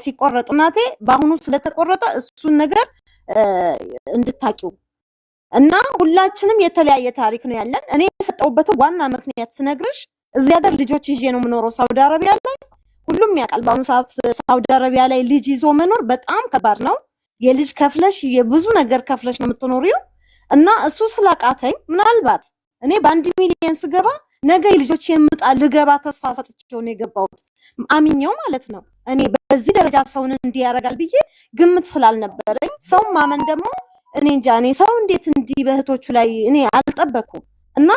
ሲቆረጥ እናቴ በአሁኑ ስለተቆረጠ እሱን ነገር እንድታቂው እና ሁላችንም የተለያየ ታሪክ ነው ያለን። እኔ የሰጠውበት ዋና ምክንያት ስነግርሽ እዚህ ሀገር ልጆች ይዤ ነው የምኖረው ሳውዲ አረቢያ ላይ። ሁሉም ያውቃል በአሁኑ ሰዓት ሳውዲ አረቢያ ላይ ልጅ ይዞ መኖር በጣም ከባድ ነው። የልጅ ከፍለሽ የብዙ ነገር ከፍለሽ ነው የምትኖሪው። እና እሱ ስላቃተኝ ምናልባት እኔ በ1 ሚሊዮን ስገባ ነገ ልጆቼን ምጣ ልገባ ተስፋ ሰጥቼው ነው የገባሁት አሚኛው ማለት ነው። እኔ በዚህ ደረጃ ሰውን እንዲህ ያደርጋል ብዬ ግምት ስላልነበረኝ ሰው ማመን ደግሞ እኔ እንጃ እኔ ሰው እንዴት እንዲህ በእህቶቹ ላይ እኔ አልጠበኩም። እና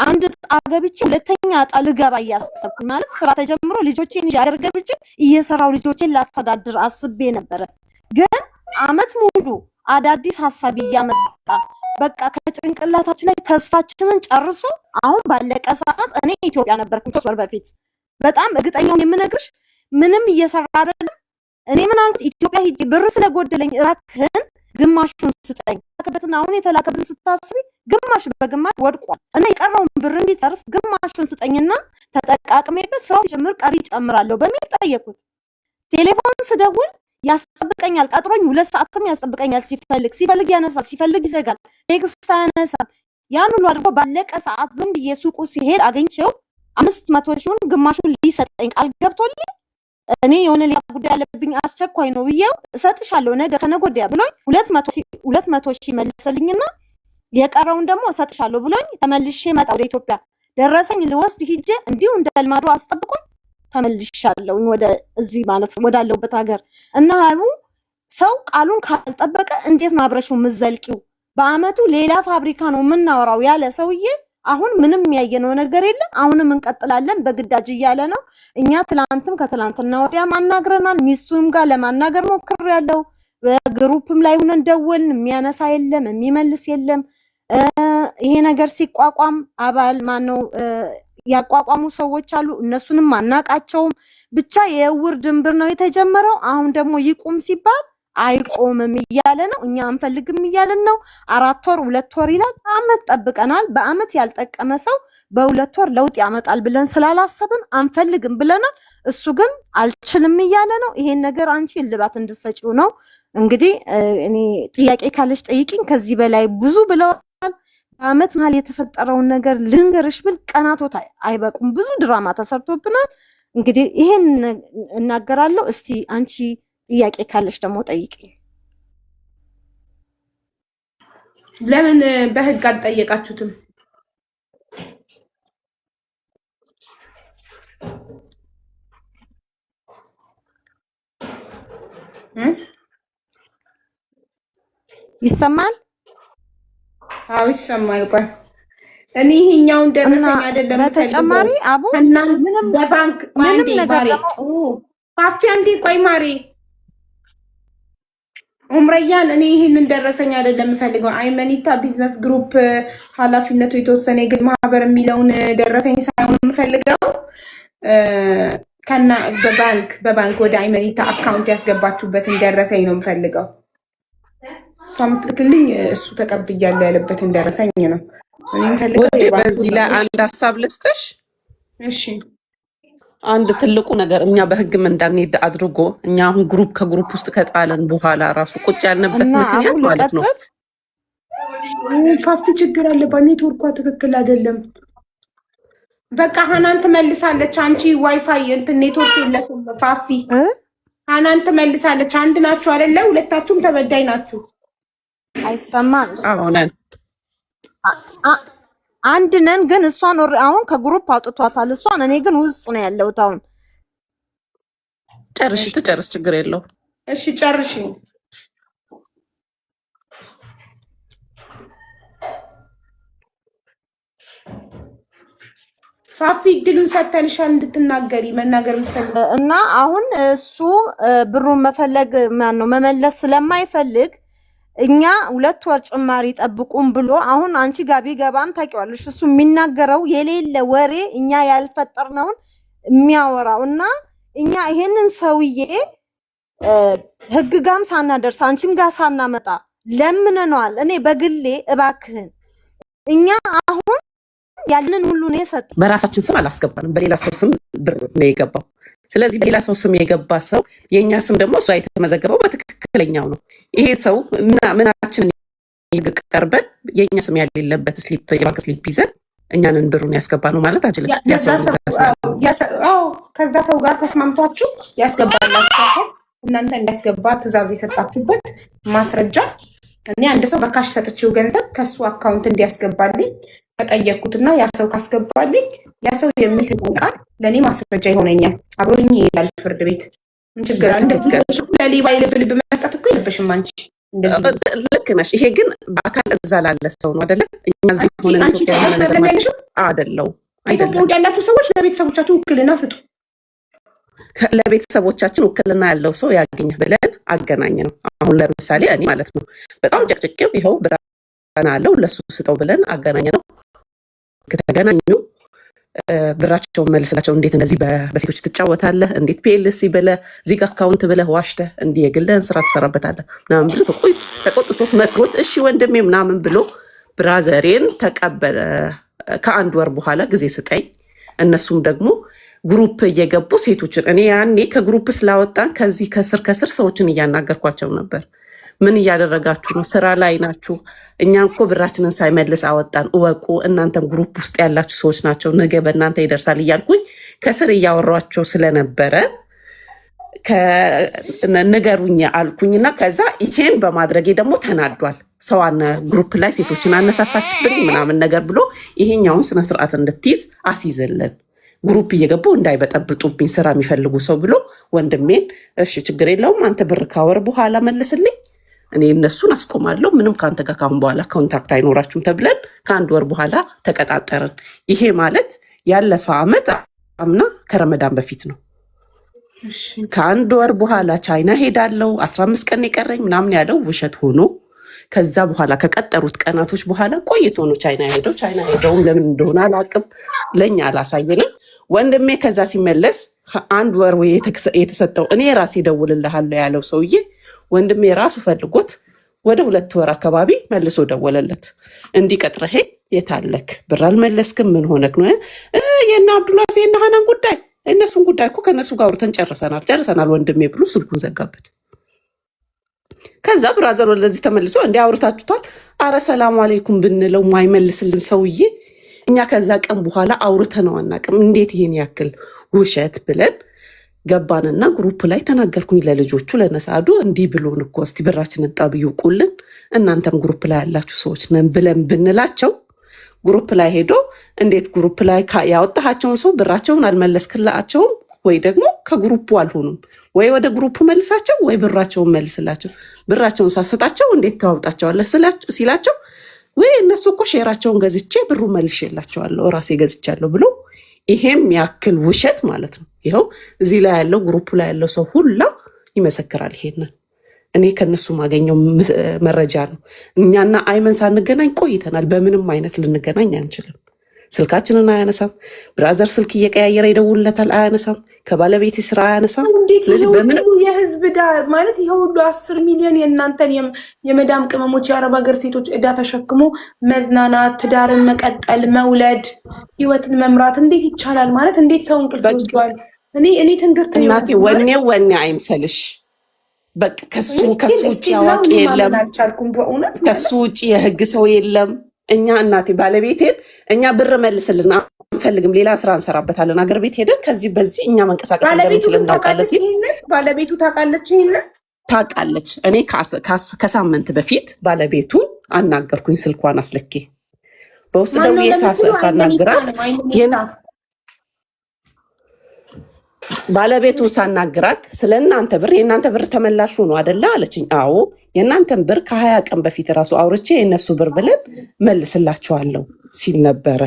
አንድ ዕጣ ገብቼ ሁለተኛ ዕጣ ልገባ እያሰብኩኝ ማለት ስራ ተጀምሮ ልጆቼን ይዤ አገር ገብቼ እየሰራው ልጆቼን ላስተዳድር አስቤ ነበረ። ግን አመት ሙሉ አዳዲስ ሐሳብ እያመጣ በቃ ከጭንቅላታችን ላይ ተስፋችንን ጨርሶ አሁን ባለቀ ሰዓት እኔ ኢትዮጵያ ነበርኩ 3 ወር በፊት በጣም እርግጠኛውን የምነግርሽ ምንም እየሰራ አይደለም። እኔ ምን አልኩት ኢትዮጵያ ሂጂ ብር ስለጎደለኝ እባክህን ግማሹን ስጠኝ። ከበትና አሁን የተላከብን ስታስቢ ግማሽ በግማሽ ወድቋል እና የቀረውን ብር እንዲተርፍ ግማሹን ስጠኝና ተጠቃቅሜበት ስራው ጭምር ቀሪ ጨምራለሁ በሚል ጠየቁት። ቴሌፎን ስደውል ያስጠብቀኛል ቀጥሮኝ 2 ሰዓትም ያስጠብቀኛል። ሲፈልግ ያነሳል ሲፈልግ ይዘጋል። ቴክስት ያነሳል። ያን ሁሉ አድርጎ ባለቀ ሰዓት ዝም ብዬ ሱቁ ሲሄድ አገኝቼው 500 ሺውን ግማሹን ሊሰጠኝ ቃል ገብቶልኝ እኔ የሆነ ሌላ ጉዳይ ያለብኝ አስቸኳይ ነው ብዬው እሰጥሻለሁ ነገ ከነገ ወዲያ ብሎኝ 200 ሺህ መልሰልኝና የቀረውን ደግሞ እሰጥሻለሁ ብሎኝ ተመልሼ መጣ ወደ ኢትዮጵያ። ደረሰኝ ልወስድ ሂጄ እንዲሁ እንደልማዶ አስጠብቆኝ ተመልሻለሁ ወደ እዚህ ማለት ወዳለውበት ሀገር። እና ሀቡ ሰው ቃሉን ካልጠበቀ እንዴት ነው አብረሽው ምዘልቂው? በአመቱ ሌላ ፋብሪካ ነው የምናወራው ያለ ሰውዬ አሁን ምንም ያየነው ነገር የለም። አሁንም እንቀጥላለን በግዳጅ እያለ ነው። እኛ ትላንትም ከትላንትና ወዲያ ማናገርናል። ሚስቱም ጋር ለማናገር ሞክሬያለሁ። በግሩፕም ላይ ሆነን ደወልን። የሚያነሳ የለም የሚመልስ የለም። ይሄ ነገር ሲቋቋም አባል ማነው ያቋቋሙ ሰዎች አሉ። እነሱንም አናቃቸውም። ብቻ የውር ድንብር ነው የተጀመረው። አሁን ደግሞ ይቁም ሲባል አይቆምም እያለ ነው። እኛ አንፈልግም እያለን ነው። 4 ወር 2 ወር ይላል። አመት ጠብቀናል። በአመት ያልጠቀመ ሰው በ2 ወር ለውጥ ያመጣል ብለን ስላላሰብን አንፈልግም ብለናል። እሱ ግን አልችልም እያለ ነው። ይሄን ነገር አንቺ እልባት እንድትሰጪው ነው። እንግዲህ እኔ ጥያቄ ካለሽ ጠይቂኝ። ከዚህ በላይ ብዙ ብለዋል። በአመት መሀል የተፈጠረውን ነገር ልንገርሽ ብል ቀናቶት አይበቁም። ብዙ ድራማ ተሰርቶብናል። እንግዲህ ይሄን እናገራለሁ። እስቲ አንቺ ጥያቄ ካለሽ ደግሞ ጠይቂኝ። ለምን በህግ አልጠየቃችሁትም? ይሰማል? አዎ ይሰማል። ቆይ እኔ ይሄኛውን ደረሰኝ አይደለም በተጨማሪ አቡ ምንም በባንክ ቆይ ባሪ ፋፊ አንዴ ቆይ ማሪ ኡምረያን እኔ ይሄንን ደረሰኝ አይደለም የምፈልገው። አይመኒታ ቢዝነስ ግሩፕ ኃላፊነቱ የተወሰነ የግል ማህበር የሚለውን ደረሰኝ ሳይሆን የምፈልገው ከና በባንክ ወደ አይመኒታ አካውንት ያስገባችሁበትን ደረሰኝ ነው የምፈልገው። እሷ የምትልክልኝ እሱ ተቀብያለሁ ያለበትን ደረሰኝ ነው እኔ የምፈልገው። በዚህ ላይ አንድ ሀሳብ ልስጥሽ። እሺ አንድ ትልቁ ነገር እኛ በህግም እንዳንሄድ አድርጎ እኛ አሁን ከግሩፕ ውስጥ ከጣለን በኋላ ራሱ ቁጭ ያልንበት ምክንያት ማለት ነው ፋፊ ችግር አለባት። ኔትወርኳ ትክክል አይደለም። በቃ ሀናን ትመልሳለች። አንቺ ዋይፋይ እንትን ኔትወርክ የለሽም ፋፊ። ሀናን ትመልሳለች። አንድ ናችሁ አይደለ? ሁለታችሁም ተበዳይ ናችሁ። አይሰማም? አዎ ነን። አንድ ነን፣ ግን እሷን አሁን ከግሩፕ አውጥቷታል እሷን። እኔ ግን ውስጥ ነው ያለሁት አሁን። ትጨርስ ችግር የለው። እሺ ጨርሺ። ፋፊ እድሉን ሰተንሻል እንድትናገሪ መናገር የምትፈልግ እና አሁን እሱ ብሩን መመለስ ስለማይፈልግ እኛ 2 ወር ጭማሪ ጠብቁም ብሎ አሁን አንቺ ጋር ቢገባም ታውቂዋለሽ እሱ የሚናገረው የሌለ ወሬ እኛ ያልፈጠርነውን የሚያወራው እና እኛ ይሄንን ሰውዬ ህግ ጋም ሳናደርስ አንቺም ጋር ሳናመጣ ለምነነዋል። እኔ በግሌ እባክህን እኛ አሁን ያለንን ሁሉ ነው የሰጠ። በራሳችን ስም አላስገባንም፣ በሌላ ሰው ስም ብር ነው የገባው። ስለዚህ በሌላ ሰው ስም የገባ ሰው የኛ ስም ደግሞ እሷ የተመዘገበው በትክክለኛው ነው። ይሄ ሰው ምናችንን ቀርበን የኛ ስም ያሌለበት ስሊፕ የባንክ ስሊፕ ይዘን እኛንን ብሩን ያስገባ ነው ማለት አንችልም። ከዛ ሰው ጋር ተስማምታችሁ ያስገባላችሁ እናንተ እንዲያስገባ ትዕዛዝ የሰጣችሁበት ማስረጃ እኔ አንድ ሰው በካሽ ሰጥቼው ገንዘብ ከሱ አካውንት እንዲያስገባልኝ ተጠየቅኩትና ያ ሰው ካስገባልኝ ያ ሰው የሚሰጠው ቃል ለእኔ ማስረጃ ይሆነኛል። አብሮኝ ይሄዳል ፍርድ ቤት። ምን ችግር አለ? ለሌባ ልብ መስጠት እኮ የለብሽም አንቺ። ልክ ነሽ። ይሄ ግን በአካል እዛ ላለ ሰው ነው አይደለ? እኛ እዚህ ሆነን አይደለው። ኢትዮጵያ ውስጥ ያላችሁ ሰዎች ለቤተሰቦቻችሁ ውክልና ስጡ። ለቤተሰቦቻችን ውክልና ያለው ሰው ያገኘ ብለን አገናኝ ነው። አሁን ለምሳሌ እኔ ማለት ነው በጣም ጨቅጭቄው ይኸው ብራና አለው ለሱ ስጠው ብለን አገናኝ ነው። ከተገናኙ ብራቸውን መልስላቸው። እንዴት እንደዚህ በሴቶች ትጫወታለህ? እንዴት ፒኤልሲ ብለህ ዚግ አካውንት ብለህ ዋሽተህ እንዲህ የግልህን ስራ ትሰራበታለህ ምናምን ብሎ ተቆጥቶት መክሮት እሺ ወንድሜ ምናምን ብሎ ብራዘሬን ተቀበለ። ከአንድ ወር በኋላ ጊዜ ስጠኝ። እነሱም ደግሞ ግሩፕ እየገቡ ሴቶችን እኔ ያኔ ከግሩፕ ስላወጣን ከዚህ ከስር ሰዎችን እያናገርኳቸው ነበር። ምን እያደረጋችሁ ነው? ስራ ላይ ናችሁ? እኛን እኮ ብራችንን ሳይመልስ አወጣን፣ እወቁ። እናንተም ግሩፕ ውስጥ ያላችሁ ሰዎች ናቸው፣ ነገ በእናንተ ይደርሳል እያልኩኝ ከስር እያወሯቸው ስለነበረ ንገሩኝ አልኩኝና ከዛ ይሄን በማድረጌ ደግሞ ተናዷል። ሰዋነ ግሩፕ ላይ ሴቶችን አነሳሳችብኝ ምናምን ነገር ብሎ ይሄኛውን ስነስርዓት እንድትይዝ አስይዘለን ግሩፕ እየገቡ እንዳይበጠብጡብኝ ስራ የሚፈልጉ ሰው ብሎ ወንድሜን እሺ ችግር የለውም አንተ ብር ካወር በኋላ መልስልኝ፣ እኔ እነሱን አስቆማለሁ፣ ምንም ከአንተ ጋር ካሁን በኋላ ኮንታክት አይኖራችሁም ተብለን ከአንድ ወር በኋላ ተቀጣጠርን። ይሄ ማለት ያለፈ አመት አምና ከረመዳን በፊት ነው። ከአንድ ወር በኋላ ቻይና ሄዳለው 15 ቀን የቀረኝ ምናምን ያለው ውሸት ሆኖ ከዛ በኋላ ከቀጠሩት ቀናቶች በኋላ ቆይቶ ነው ቻይና ሄደው። ቻይና ሄደውም ለምን እንደሆነ አላቅም፣ ለእኛ አላሳየንም። ወንድሜ ከዛ ሲመለስ አንድ ወር የተሰጠው እኔ ራሴ ደውልልሃለሁ ያለው ሰውዬ ወንድሜ ራሱ ፈልጎት ወደ 2 ወር አካባቢ መልሶ ደወለለት። እንዲቀጥረኸኝ የታለክ ብር አልመለስክም ምን ሆነክ ነው? የእነ አብዱላሴ የእነ ሀናን ጉዳይ እነሱን ጉዳይ እኮ ከእነሱ ጋር አውርተን ጨርሰናል ወንድሜ ብሎ ስልኩን ዘጋበት። ከዛ ብራዘር ወደዚህ ተመልሶ እንዲ አውርታችሁታል? አረ ሰላም አለይኩም ብንለው ማይመልስልን ሰውዬ እኛ ከዛ ቀን በኋላ አውርተነው አናውቅም። እንዴት ይሄን ያክል ውሸት ብለን ገባንና ግሩፕ ላይ ተናገርኩኝ ለልጆቹ ለነሳዱ እንዲህ ብሎን እኮ እስቲ ብራችንን ጣብዩ ቁልን እናንተም ግሩፕ ላይ ያላችሁ ሰዎች ነን ብለን ብንላቸው ግሩፕ ላይ ሄዶ እንዴት ግሩፕ ላይ ያወጣሃቸውን ሰው ብራቸውን አልመለስክላቸውም ወይ ደግሞ ከግሩፑ አልሆኑም ወይ ወደ ግሩፑ መልሳቸው ወይ ብራቸውን መልስላቸው፣ ብራቸውን ሳሰጣቸው እንዴት ታወጣቸዋለህ ሲላቸው ወይ እነሱ እኮ ሼራቸውን ገዝቼ ብሩ መልሼላቸዋለሁ ራሴ ገዝቻለሁ ብሎ ይሄም ያክል ውሸት ማለት ነው። ይኸው እዚህ ላይ ያለው ግሩፑ ላይ ያለው ሰው ሁላ ይመሰክራል። ይሄንን እኔ ከነሱ ማገኘው መረጃ ነው። እኛና አይመን ሳንገናኝ ቆይተናል። በምንም አይነት ልንገናኝ አንችልም። ስልካችንን አያነሳም። ብራዘር ስልክ እየቀያየረ ይደውልለታል፣ አያነሳም። ከባለቤት ስራ አያነሳም። በምንም የህዝብ ዕዳ ማለት ይሄ ሁሉ 10 ሚሊዮን የእናንተን የመዳም ቅመሞች የአረብ ሀገር ሴቶች ዕዳ ተሸክሞ መዝናናት፣ ትዳርን መቀጠል፣ መውለድ፣ ህይወትን መምራት እንዴት ይቻላል? ማለት እንዴት ሰው እንቅልፍ ይወስደዋል? እኔ ትንግርት እናቴ ወኔ አይምሰልሽ። በቃ ከሱ ውጭ አዋቂ የለም፣ ከሱ ውጭ የህግ ሰው የለም። እኛ እናቴ ባለቤቴን እኛ ብር መልስልን አንፈልግም፣ ሌላ ስራ እንሰራበታለን፣ አገር ቤት ሄደን ከዚህ በዚህ እኛ መንቀሳቀስ እንደምንችል እናውቃለን። ባለቤቱ ታውቃለች፣ ይሄንን ታውቃለች። እኔ ከሳምንት በፊት ባለቤቱ አናገርኩኝ፣ ስልኳን አስልኬ በውስጥ ደውዬ ሳናግራት ባለቤቱን ሳናግራት ስለ እናንተ ብር የእናንተ ብር ተመላሹ ነው አደለ አለችኝ። አዎ የእናንተን ብር ከ20 ቀን በፊት ራሱ አውርቼ የእነሱ ብር ብለን መልስላቸዋለሁ ሲል ነበረ።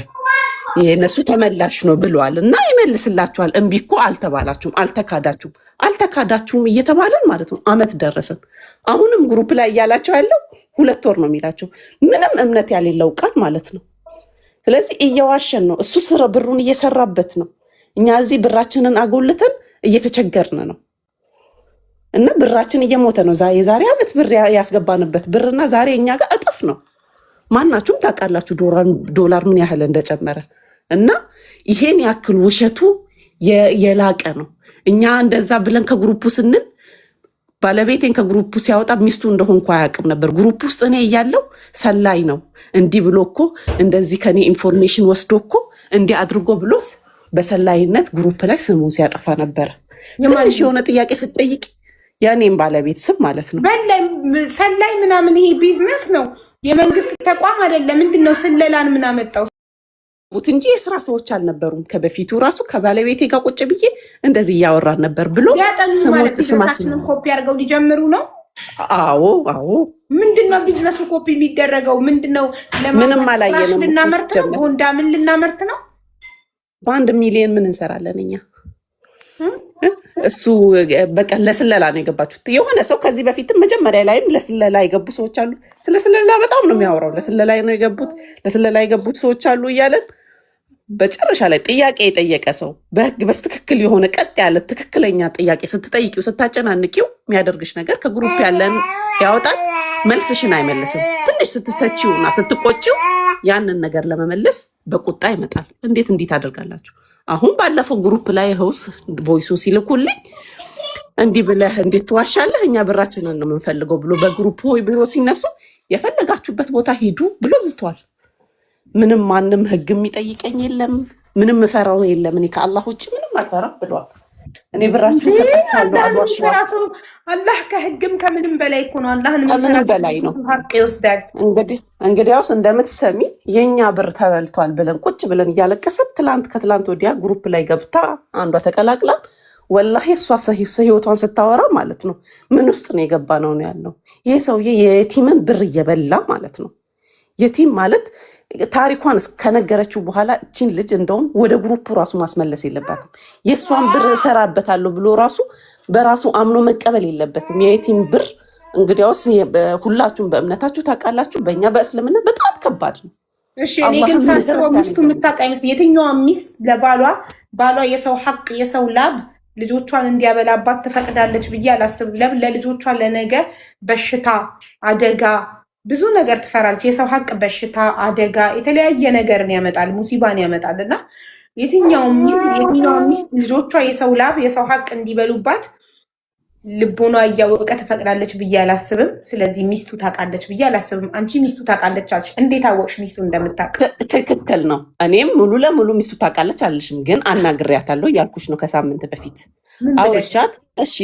የእነሱ ተመላሽ ነው ብለዋል እና ይመልስላቸዋል። እምቢ እኮ አልተባላችሁም፣ አልተካዳችሁም እየተባለን ማለት ነው። አመት ደረሰን። አሁንም ግሩፕ ላይ እያላቸው ያለው 2 ወር ነው የሚላቸው። ምንም እምነት ያሌለው ቃል ማለት ነው። ስለዚህ እየዋሸን ነው። እሱ ብሩን እየሰራበት ነው። እኛ እዚህ ብራችንን አጎልተን እየተቸገርን ነው እና ብራችን እየሞተ ነው። የዛሬ ዓመት ብር ያስገባንበት ብርና ዛሬ እኛ ጋር እጥፍ ነው። ማናችሁም ታውቃላችሁ ዶላር ምን ያህል እንደጨመረ እና ይሄን ያክል ውሸቱ የላቀ ነው። እኛ እንደዛ ብለን ከግሩፑ ስንል ባለቤቴን ከግሩፑ ሲያወጣ ሚስቱ እንደሆንኩ አያውቅም ነበር። ግሩፕ ውስጥ እኔ እያለው ሰላይ ነው እንዲህ ብሎ እኮ እንደዚህ ከኔ ኢንፎርሜሽን ወስዶ እኮ እንዲህ አድርጎ ብሎ በሰላይነት ግሩፕ ላይ ስሙን ሲያጠፋ ነበረ። ትንሽ የሆነ ጥያቄ ስትጠይቅ የእኔም ባለቤት ስም ማለት ነው ሰላይ ምናምን፣ ይሄ ቢዝነስ ነው፣ የመንግስት ተቋም አይደለም። ምንድን ነው ስለላን ምን አመጣው እንጂ የስራ ሰዎች አልነበሩም። ከበፊቱ ራሱ ከባለቤቴ ጋር ቁጭ ብዬ እንደዚህ እያወራን ነበር ብሎ ስማችንን ኮፒ አድርገው ሊጀምሩ ነው። አዎ ምንድነው ቢዝነሱ ኮፒ የሚደረገው? ምንድነው? ምንም አላየንም። ልናመርት ነው ቦንዳ፣ ምን ልናመርት ነው? በ1 ሚሊዮን ምን እንሰራለን እኛ? እሱ በቃ ለስለላ ነው የገባችሁት። የሆነ ሰው ከዚህ በፊትም መጀመሪያ ላይም ለስለላ የገቡ ሰዎች አሉ። ስለ ስለላ በጣም ነው የሚያወራው። ለስለላ ነው የገቡት፣ ለስለላ የገቡት ሰዎች አሉ እያለን በጨረሻ ላይ ጥያቄ የጠየቀ ሰው በህግ በስትክክል የሆነ ቀጥ ያለ ትክክለኛ ጥያቄ ስትጠይቂው ስታጨናንቂው የሚያደርግሽ ነገር ከግሩፕ ያለን ያወጣል፣ መልስሽን አይመልስም። ትንሽ ስትተቺውና ስትቆጪው ያንን ነገር ለመመለስ በቁጣ ይመጣል። እንዴት እንዲህ ታደርጋላችሁ? አሁን ባለፈው ግሩፕ ላይ ሆስ ቮይሱ ሲልኩልኝ እንዲህ ብለህ እንዴት ትዋሻለህ? እኛ ብራችንን ነው የምንፈልገው ብሎ በግሩፕ ሆይ ብሎ ሲነሱ የፈለጋችሁበት ቦታ ሂዱ ብሎ ዝቷል። ምንም ማንም ህግ የሚጠይቀኝ የለም፣ ምንም እፈራው የለም፣ እኔ ከአላህ ውጭ ምንም አልፈራም ብሏል። እኔ ብራችሁ ሰጣችኋለሁ። አላህ ከህግም ከምንም በላይ እኮ ነው። አላህን ከምንም በላይ ነው። ሀቅ ይወስዳል። እንግዲያውስ እንደምትሰሚ የኛ ብር ተበልቷል ብለን ቁጭ ብለን እያለቀሰን ከትላንት ወዲያ ግሩፕ ላይ ገብታ አንዷ ተቀላቅላ ወላሂ እሷ ህይወቷን ስታወራ ማለት ነው ምን ውስጥ ነው የገባ ነው ያለው። ይሄ ሰውዬ የቲምን ብር እየበላ ማለት ነው። የቲም ማለት ታሪኳን ከነገረችው በኋላ እችን ልጅ እንደውም ወደ ግሩፕ ራሱ ማስመለስ የለባትም። የእሷን ብር እሰራበታለሁ ብሎ ራሱ በራሱ አምኖ መቀበል የለበትም። የቲም ብር እንግዲያውስ ሁላችሁም በእምነታችሁ ታውቃላችሁ፣ በእኛ በእስልምና በጣም ከባድ ነው። እሺ እኔ ግን ሳስበው ሚስቱ የምታውቅ አይመስል። የትኛዋ ሚስት ባሏ የሰው ሀቅ የሰው ላብ ልጆቿን እንዲያበላባት ትፈቅዳለች ብዬ አላስብም። ለልጆቿ ለነገ በሽታ አደጋ ብዙ ነገር ትፈራለች። የሰው ሀቅ በሽታ አደጋ የተለያየ ነገርን ያመጣል፣ ሙሲባን ያመጣል። እና የትኛው ሚስት ልጆቿ የሰው ላብ የሰው ሀቅ እንዲበሉባት ልቦኗ እያወቀ ትፈቅዳለች ብዬ አላስብም። ስለዚህ ሚስቱ ታውቃለች ብዬ አላስብም። አንቺ ሚስቱ ታውቃለች አልሽ። እንዴት አወቅሽ ሚስቱ እንደምታውቅ? ትክክል ነው። እኔም ሙሉ ለሙሉ ሚስቱ ታውቃለች አልሽም፣ ግን አናግሬያታለሁ እያልኩሽ ነው። ከሳምንት በፊት አውርቻት እሺ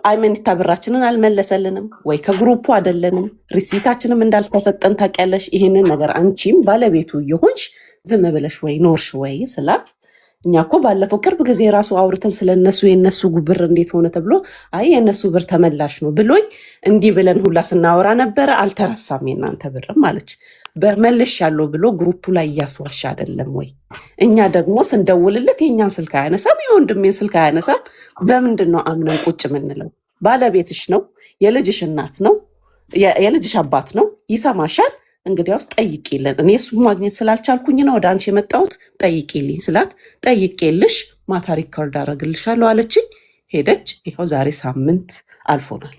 አይመኒታ ብራችንን አልመለሰልንም ወይ ከግሩፑ አይደለንም፣ ሪሲታችንም እንዳልተሰጠን ታውቂያለሽ። ይህንን ነገር አንቺም ባለቤቱ እየሆንሽ ዝም ብለሽ ወይ ኖርሽ ወይ ስላት፣ እኛ እኮ ባለፈው ቅርብ ጊዜ ራሱ አውርተን ስለነሱ የነሱ ብር እንዴት ሆነ ተብሎ አይ የነሱ ብር ተመላሽ ነው ብሎኝ እንዲህ ብለን ሁላ ስናወራ ነበረ። አልተረሳም የናንተ ብርም አለች። በመልሽ ያለው ብሎ ግሩፑ ላይ እያስዋሻ አይደለም ወይ? እኛ ደግሞ ስንደውልለት የእኛን ስልክ አያነሳም፣ የወንድሜን ስልክ አያነሳም። በምንድን ነው አምነን ቁጭ ምንለው? ባለቤትሽ ነው፣ የልጅሽ እናት ነው፣ የልጅሽ አባት ነው፣ ይሰማሻል። እንግዲያውስ ጠይቂልን። እኔ እሱ ማግኘት ስላልቻልኩኝ ነው ወደ አንቺ የመጣሁት፣ ጠይቂልኝ ስላት ጠይቄልሽ ማታ ሪከርድ አደርግልሻለሁ አለችኝ። ሄደች። ይኸው ዛሬ ሳምንት አልፎናል።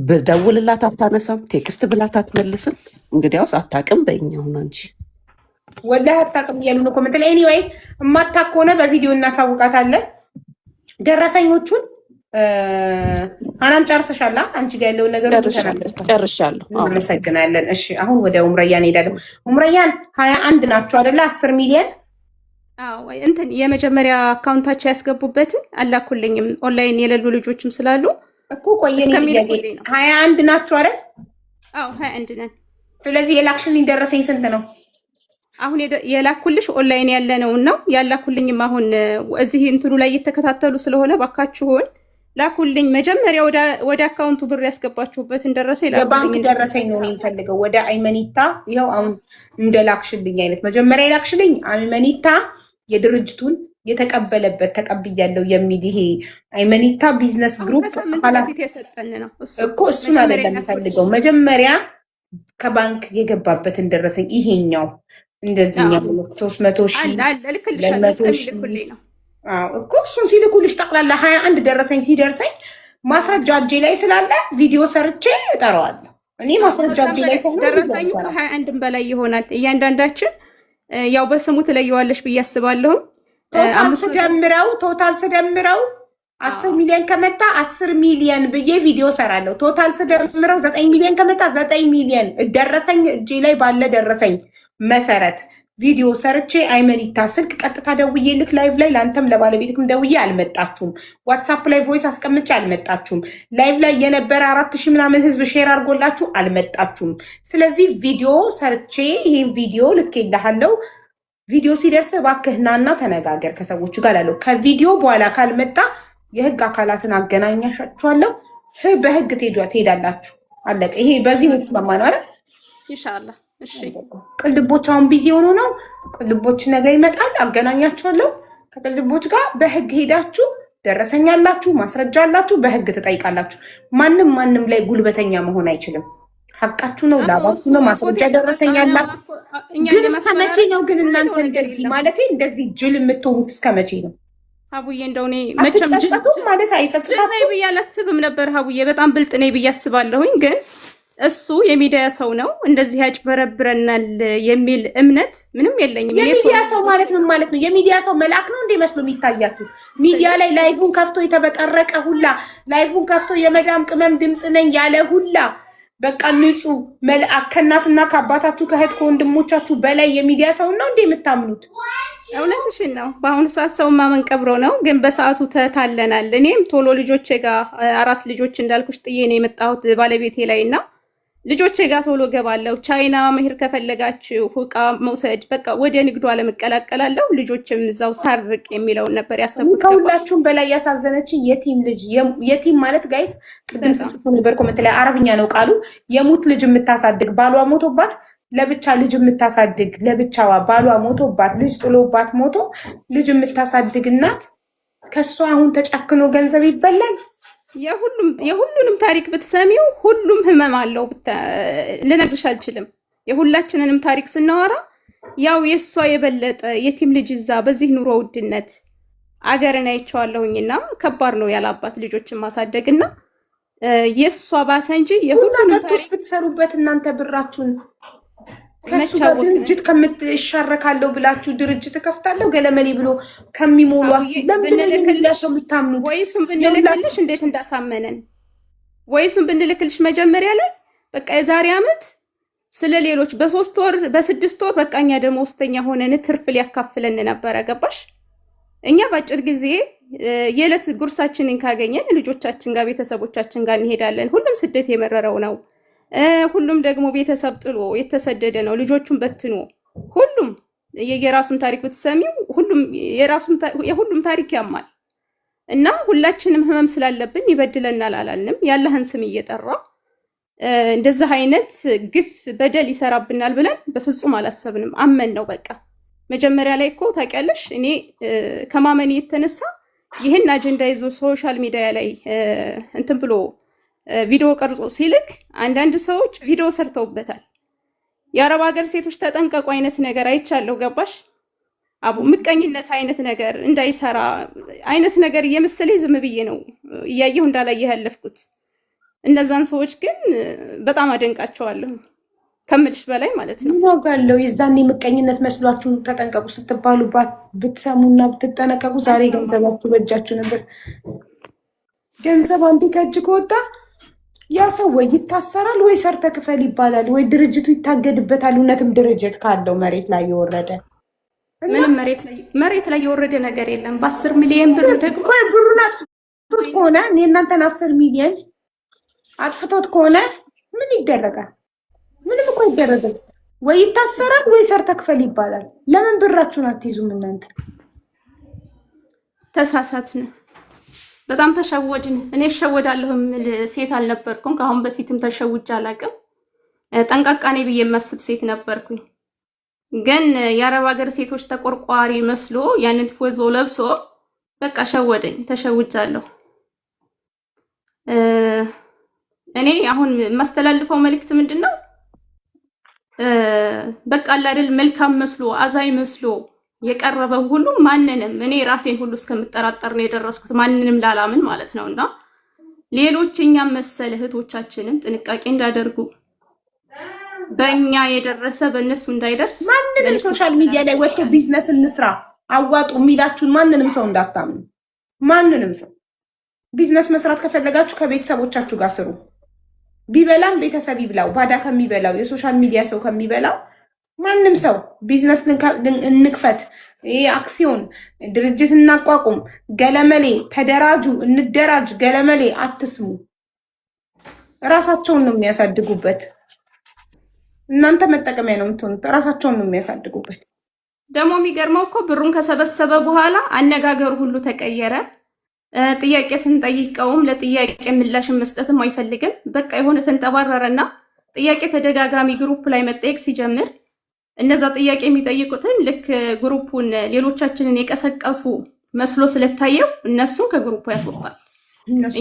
ብደውልላት አታነሳም፣ ቴክስት ብላት አትመልስም። እንግዲያውስ አታውቅም በእኛውን አንቺ ወላሂ አታውቅም እያሉ ነው ኮመንት ላይ። ኤኒዌይ እማታውቅ ከሆነ በቪዲዮ እናሳውቃታለን። ደረሰኞቹን አናን ጨርሰሻላ? አንቺ ጋር ያለውን ነገር ጨርሻለሁ። አመሰግናለን። እሺ አሁን ወደ ኡምረያን ሄዳለሁ። ኡምረያን 21 ናቸው አይደለ? 10 ሚሊዮን እንትን የመጀመሪያ አካውንታቸው ያስገቡበትን አላኩልኝም። ኦንላይን የሌሉ ልጆችም ስላሉ እኮ ቆየን። 21 ናቸው አይደል? አዎ 21 ነን። ስለዚህ የላክሽልኝ ደረሰኝ ስንት ነው? አሁን የላኩልሽ ኦንላይን ያለነው ነው ያላኩልኝም። አሁን እዚህ እንትኑ ላይ እየተከታተሉ ስለሆነ ባካችሁን ላኩልኝ። መጀመሪያ ወደ አካውንቱ ብር ያስገባችሁበትን ደረሰኝ ላኩልኝ። የባንክ ደረሰኝ ነው የሚፈልገው ወደ አይመኒታ። ይኸው አሁን እንደላክሽልኝ አይነት መጀመሪያ የላክሽልኝ አይመኒታ የድርጅቱን የተቀበለበት ተቀብያለሁ የሚል ይሄ አይመኒታ ቢዝነስ ግሩፕ ኃላፊት የሰጠን ነው እኮ። እሱን አይደለም የሚፈልገው መጀመሪያ ከባንክ የገባበትን ደረሰኝ ይሄኛው እንደዚህኛው 300,000 ልክልሻለሁ እኮ እሱን ሲልኩልሽ ጠቅላላ 21 ደረሰኝ ሲደርሰኝ ማስረጃ እጄ ላይ ስላለ ቪዲዮ ሰርቼ እጠራዋለሁ። እኔ ማስረጃ እጄ ላይ ሳይሆን ደረሰኙ ከ21 በላይ ይሆናል። እያንዳንዳችን ያው በስሙ ትለየዋለሽ ብዬ አስባለሁ። ቶታል ስደምረው 10 ሚሊዮን ከመጣ 10 ሚሊዮን ብዬ ቪዲዮ ሰራለሁ። ቶታል ስደምረው 9 ሚሊዮን ከመጣ 9 ሚሊዮን ደረሰኝ እጄ ላይ ባለ ደረሰኝ መሰረት ቪዲዮ ሰርቼ አይመኒታ ስልክ ቀጥታ ደውዬ ልክ ላይቭ ላይ ለአንተም ለባለቤትክም ደውዬ አልመጣችሁም። ዋትሳፕ ላይ ቮይስ አስቀምጬ አልመጣችሁም። ላይቭ ላይ የነበረ 4000 ምናምን ህዝብ ሼር አድርጎላችሁ አልመጣችሁም። ስለዚህ ቪዲዮ ሰርቼ ይሄን ቪዲዮ ልኬልሃለሁ። ቪዲዮ ሲደርስ እባክህ ናና ተነጋገር ከሰዎቹ ጋር አለው። ከቪዲዮ በኋላ ካልመጣ የህግ አካላትን አገናኛሻችኋለሁ። በህግ ትሄዳላችሁ። አለቀ። ይሄ በዚህ ነው የተስማማነው አይደል? ኢንሻአላህ። እሺ ቅልቦች አሁን ቢዚ ሆኖ ነው። ቅልቦች ነገር ይመጣል፣ አገናኛችኋለሁ። ከቅልቦች ጋር በህግ ሄዳችሁ ደረሰኛላችሁ፣ ማስረጃ አላችሁ፣ በህግ ትጠይቃላችሁ። ማንም ላይ ጉልበተኛ መሆን አይችልም። ሐቃችሁ ነው፣ ላባችሁ ነው። ማስረጃ ደረሰኛላችሁ። ግን እስከመቼ ነው ግን እናንተ እንደዚህ ማለት እንደዚህ ጅል የምትሆኑት እስከመቼ ነው? ሀቡዬ እንደው እኔ መቼም ማለት አይጸጽታችሁ ብዬ አላስብም ነበር። ሀቡዬ በጣም ብልጥ ነኝ ብዬ አስባለሁኝ። ግን እሱ የሚዲያ ሰው ነው፣ እንደዚህ ያጭበረብረናል የሚል እምነት ምንም የለኝም። የሚዲያ ሰው ማለት ምን ማለት ነው? የሚዲያ ሰው መልአክ ነው እንዴ መስሎ የሚታያችሁ? ሚዲያ ላይ ላይቭን ከፍቶ የተበጠረቀ ሁላ፣ ላይቭን ከፍቶ የመዳም ቅመም ድምፅ ነኝ ያለ ሁላ በቃ ንጹህ መልአክ ከእናትና ከአባታችሁ ከእህት ከወንድሞቻችሁ በላይ የሚዲያ ሰው ነው እንዴ የምታምኑት? እውነትሽን ነው። በአሁኑ ሰዓት ሰው ማመን ቀብሮ ነው። ግን በሰዓቱ ተታለናል። እኔም ቶሎ ልጆቼ ጋር አራስ ልጆች እንዳልኩሽ ጥዬ ነው የመጣሁት ባለቤቴ ላይ እና ልጆቼ ጋር ቶሎ ገባለሁ። ቻይና መሄድ ከፈለጋችሁ ዕቃ መውሰድ በቃ ወደ ንግዱ አለመቀላቀላለሁ። ልጆችም እዛው ሳርቅ የሚለውን ነበር ያሰብኩት። ከሁላችሁም በላይ ያሳዘነችን የቲም ልጅ። የቲም ማለት ጋይስ ቅድም ስጽፉ ነበር ኮመንት ላይ አረብኛ ነው ቃሉ። የሙት ልጅ የምታሳድግ ባሏ ሞቶባት ለብቻ ልጅ የምታሳድግ ለብቻዋ ባሏ ሞቶባት ልጅ ጥሎባት ሞቶ ልጅ የምታሳድግ እናት ከሷ አሁን ተጨክኖ ገንዘብ ይበላል። የሁሉንም ታሪክ ብትሰሚው ሁሉም ህመም አለው። ልነግርሽ አልችልም። የሁላችንንም ታሪክ ስናወራ ያው የእሷ የበለጠ የቲም ልጅ እዛ በዚህ ኑሮ ውድነት አገርን አይቼዋለሁኝና ከባድ ነው ያላባት ልጆችን ማሳደግና የእሷ ባሰ እንጂ የሁሉንም ታሪክ ብትሰሩበት እናንተ ብራችሁን ከሱ ጋር ድርጅት ከምትሻረካለሁ ብላችሁ ድርጅት ከፍታለሁ ገለመሌ ብሎ ከሚሞሏችሁ ለምንድን ነው የሚላሰው የምታምኑት? ወይሱን ብንልክልሽ እንዴት እንዳሳመነን ወይሱን ብንልክልሽ መጀመሪያ ላይ በቃ የዛሬ ዓመት ስለ ሌሎች በ3 ወር በ6 ወር በቃ እኛ ደመወዝተኛ ሆነን ትርፍ ሊያካፍለን ነበረ። ገባሽ? እኛ ባጭር ጊዜ የዕለት ጉርሳችንን ካገኘን ልጆቻችን ጋር ቤተሰቦቻችን ጋር እንሄዳለን። ሁሉም ስደት የመረረው ነው። ሁሉም ደግሞ ቤተሰብ ጥሎ የተሰደደ ነው። ልጆቹን በትኖ ሁሉም የራሱን ታሪክ ብትሰሚው ሁሉም የሁሉም ታሪክ ያማል እና ሁላችንም ህመም ስላለብን ይበድለናል አላልንም። ያለህን ስም እየጠራ እንደዚህ አይነት ግፍ በደል ይሰራብናል ብለን በፍጹም አላሰብንም። አመን ነው በቃ መጀመሪያ ላይ እኮ ታውቂያለሽ፣ እኔ ከማመን የተነሳ ይህን አጀንዳ ይዞ ሶሻል ሚዲያ ላይ እንትን ብሎ ቪዲዮ ቀርጾ ሲልክ አንዳንድ ሰዎች ቪዲዮ ሰርተውበታል። የአረብ ሀገር ሴቶች ተጠንቀቁ አይነት ነገር አይቻለሁ። ገባሽ? አቡ ምቀኝነት አይነት ነገር እንዳይሰራ አይነት ነገር እየመሰለኝ ዝም ብዬ ነው እያየሁ እንዳላየ ያለፍኩት። እነዛን ሰዎች ግን በጣም አደንቃቸዋለሁ ከምልሽ በላይ ማለት ነው። ዋጋለው የዛኔ ምቀኝነት መስሏችሁ ተጠንቀቁ ስትባሉ ብትሰሙና ብትጠነቀቁ ዛሬ ገንዘባችሁ በእጃችሁ ነበር። ገንዘብ አንዴ ከእጅ ከወጣ ያ ሰው ወይ ይታሰራል ወይ ሰርተ ክፈል ይባላል ወይ ድርጅቱ ይታገድበታል። እውነትም ድርጅት ካለው መሬት ላይ የወረደ ምንም መሬት ላይ የወረደ ነገር የለም። በ10 ሚሊዮን ብር ደግሞ ብሩን አጥፍቶት ከሆነ እናንተን 10 ሚሊዮን አጥፍቶት ከሆነ ምን ይደረጋል? ምንም እኮ ይደረጋል። ወይ ይታሰራል ወይ ሰርተ ክፈል ይባላል። ለምን ብራችሁን አትይዙም እናንተ? ተሳሳትን። በጣም ተሸወድን። እኔ እሸወዳለሁ የምል ሴት አልነበርኩም። ከአሁን በፊትም ተሸውጄ አላውቅም። ጠንቃቃ ነኝ ብዬ የማስብ ሴት ነበርኩኝ። ግን የአረብ ሀገር ሴቶች ተቆርቋሪ መስሎ ያንን ትፎዞ ለብሶ በቃ ሸወደኝ። ተሸውጃለሁ። እኔ አሁን የማስተላልፈው መልእክት ምንድነው? በቃ አይደል መልካም መስሎ አዛይ መስሎ የቀረበው ሁሉ ማንንም እኔ ራሴን ሁሉ እስከምጠራጠር ነው የደረስኩት። ማንንም ላላምን ማለት ነውና ሌሎች እኛም መሰል እህቶቻችንም ጥንቃቄ እንዳደርጉ በእኛ የደረሰ በእነሱ እንዳይደርስ ማንንም ሶሻል ሚዲያ ላይ ወጥቶ ቢዝነስ እንስራ አዋጡ የሚላችሁን ማንንም ሰው እንዳታምኑ። ማንንም ሰው ቢዝነስ መስራት ከፈለጋችሁ ከቤተሰቦቻችሁ ጋር ስሩ። ቢበላም ቤተሰብ ይብላው። ባዳ ከሚበላው የሶሻል ሚዲያ ሰው ከሚበላው ማንም ሰው ቢዝነስ እንክፈት፣ አክሲዮን ድርጅት እናቋቁም፣ ገለመሌ ተደራጁ፣ እንደራጅ፣ ገለመሌ አትስሙ። ራሳቸውን ነው የሚያሳድጉበት። እናንተ መጠቀሚያ ነው የምትሆኑት። ራሳቸውን ነው የሚያሳድጉበት። ደግሞ የሚገርመው እኮ ብሩን ከሰበሰበ በኋላ አነጋገሩ ሁሉ ተቀየረ። ጥያቄ ስንጠይቀውም ለጥያቄ ምላሽን መስጠትም አይፈልግም። በቃ የሆነ ተንጠባረረና ጥያቄ ተደጋጋሚ ግሩፕ ላይ መጠየቅ ሲጀምር እነዛ ጥያቄ የሚጠይቁትን ልክ ግሩፑን ሌሎቻችንን የቀሰቀሱ መስሎ ስለታየው እነሱን ከግሩፑ ያስወጣል። እነሱ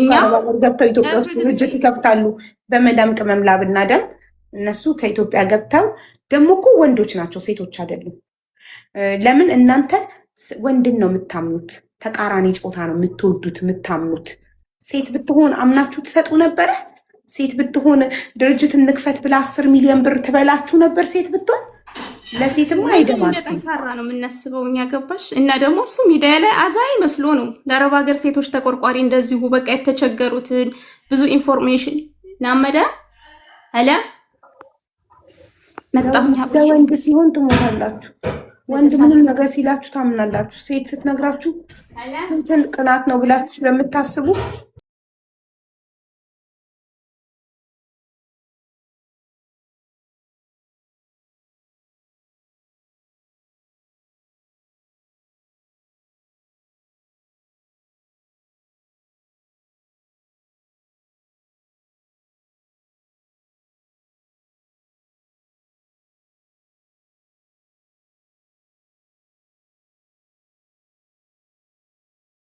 ገብተው ኢትዮጵያ ውስጥ ድርጅት ይከፍታሉ። በመዳም ቅመም ላብና ደም እነሱ ከኢትዮጵያ ገብተው ደግሞ እኮ ወንዶች ናቸው፣ ሴቶች አይደሉም። ለምን እናንተ ወንድን ነው የምታምኑት? ተቃራኒ ጾታ ነው የምትወዱት የምታምኑት። ሴት ብትሆን አምናችሁ ትሰጡ ነበረ? ሴት ብትሆን ድርጅት እንክፈት ብላ 10 ሚሊዮን ብር ትበላችሁ ነበር? ሴት ብትሆን ለሴትማ አይደማል። ጠንካራ ነው የምናስበው እኛ ገባሽ። እና ደግሞ እሱ ሚዲያ ላይ አዛኝ መስሎ ነው ለአረብ ሀገር ሴቶች ተቆርቋሪ እንደዚሁ በቃ የተቸገሩትን ብዙ ኢንፎርሜሽን ናመደ አለ መጣኛ። ወንድ ሲሆን ትሞታላችሁ። ወንድ ምንም ነገር ሲላችሁ ታምናላችሁ። ሴት ስትነግራችሁ ቅናት ነው ብላችሁ ስለምታስቡ